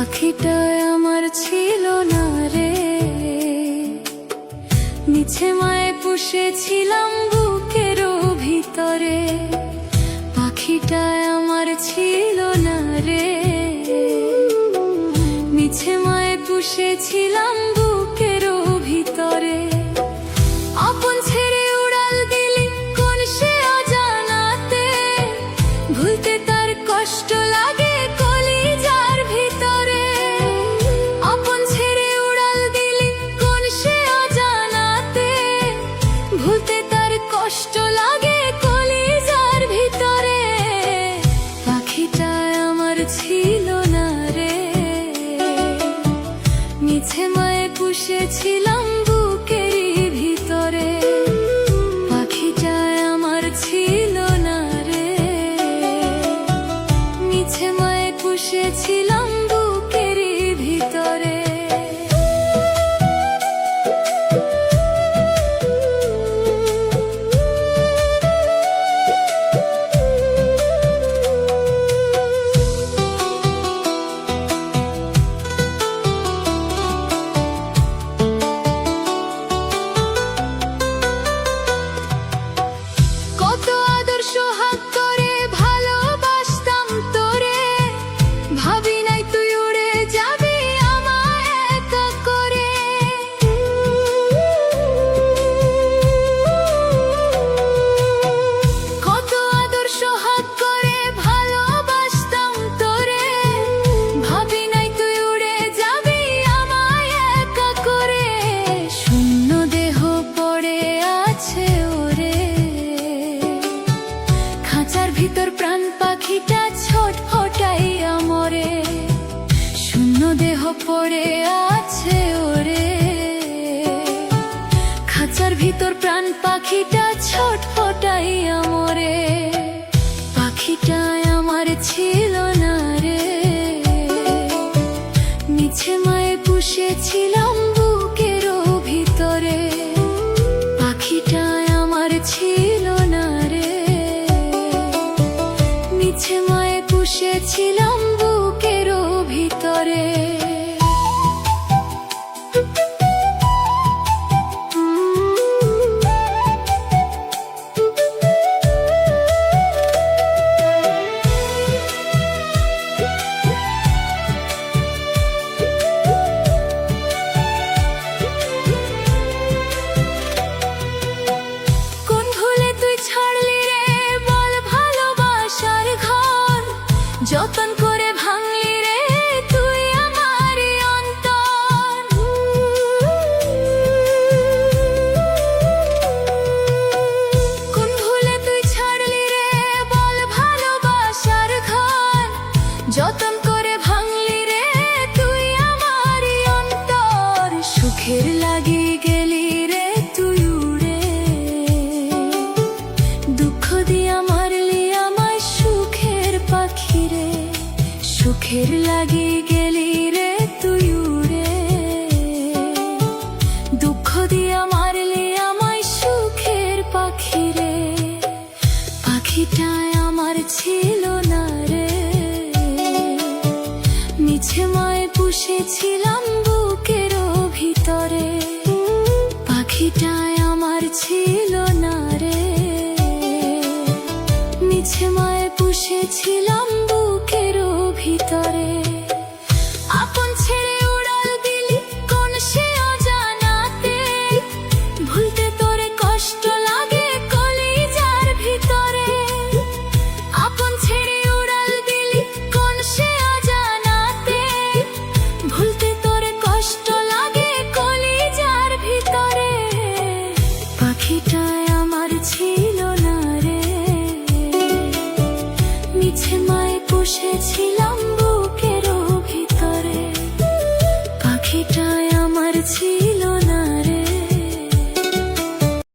পাখিটায় আমার ছিল না রে, মিছে মায়ে পুষেছিলাম বুকেরও ভিতরে। পাখিটায় আমার ছিল না রে, মিছে মায়ে পুষেছিলাম বুকেরও ভিতরে। আপন ছেড়ে উড়াল দিলি কোন সে অজানাতে, ভুলতে তার কষ্ট লাগে কলিজার ভিতরে। আপন ছেড়ে উড়াল দিলি কোন সে অজানাতে, ভুলতে তার কষ্ট লাগে কলিজার ভিতরে। পাখিটায় আমার ছিল না রে, মিছে মায়ে পুষেছিলাম বুকেরই ভিতরে। পাখিটায় আমার ছিল না রে, মিছে মায়ে পুষেছিলাম বুকেরই ভিতরে। ভিতর প্রাণ পাখিটা ছটফটাইয়া মরে, শূন্য দেহ পড়ে আছে ওরে। খাঁচার ভিতর প্রাণ পাখিটা ছটফটাইয়া মরে। পাখিটায় আমার ছিল না রে, মিছে মায়ে পুষেছিলাম বুকেরও ভিতরে। পাখিটায় আমার ছিল না রে, মিছে মায়ে পুষেছিলাম বুকেরও ভিতরে। যতন করে ভাঙলি রে তুই আমার অন্তর, কোন ভুলে তুই ছাড়লি রে বল ভালোবাসার ঘর। যতন করে ভাঙলি রে তুই আমার অন্তর, সুখের লাগি গেলি রে তুই উড়ে, দুঃখ দিয়া মারলি আমায় সুখের পাখি রে। সুখের লাগি গেলি রে তুই উড়ে, দুঃখ দিয়া মারলি আমায় সুখের পাখি রে। পাখিটায় আমার ছিল না রে, মিছে মায়ে পুষেছিলাম বুকেরও ভিতরে। পাখিটায় আমার ছিল না রে, মিছে মায়ে পুষেছিলাম বুকেরও ভিতরে। আপন ছেড়ে উড়াল দিলি কোন সে অজানাতে, ভুলতে তোরে কষ্ট লাগে কলিজার ভিতরে। আপন ছেড়ে উড়াল দিলি কোন সে অজানাতে, ভুলতে তোরে কষ্ট লাগে কলিজার ভিতরে। পাখিটায় আমার ছিল না রে, মিছে মায়ে পুষেছিলাম বুকেরও ভিতরে। পাখিটায় আমার ছিল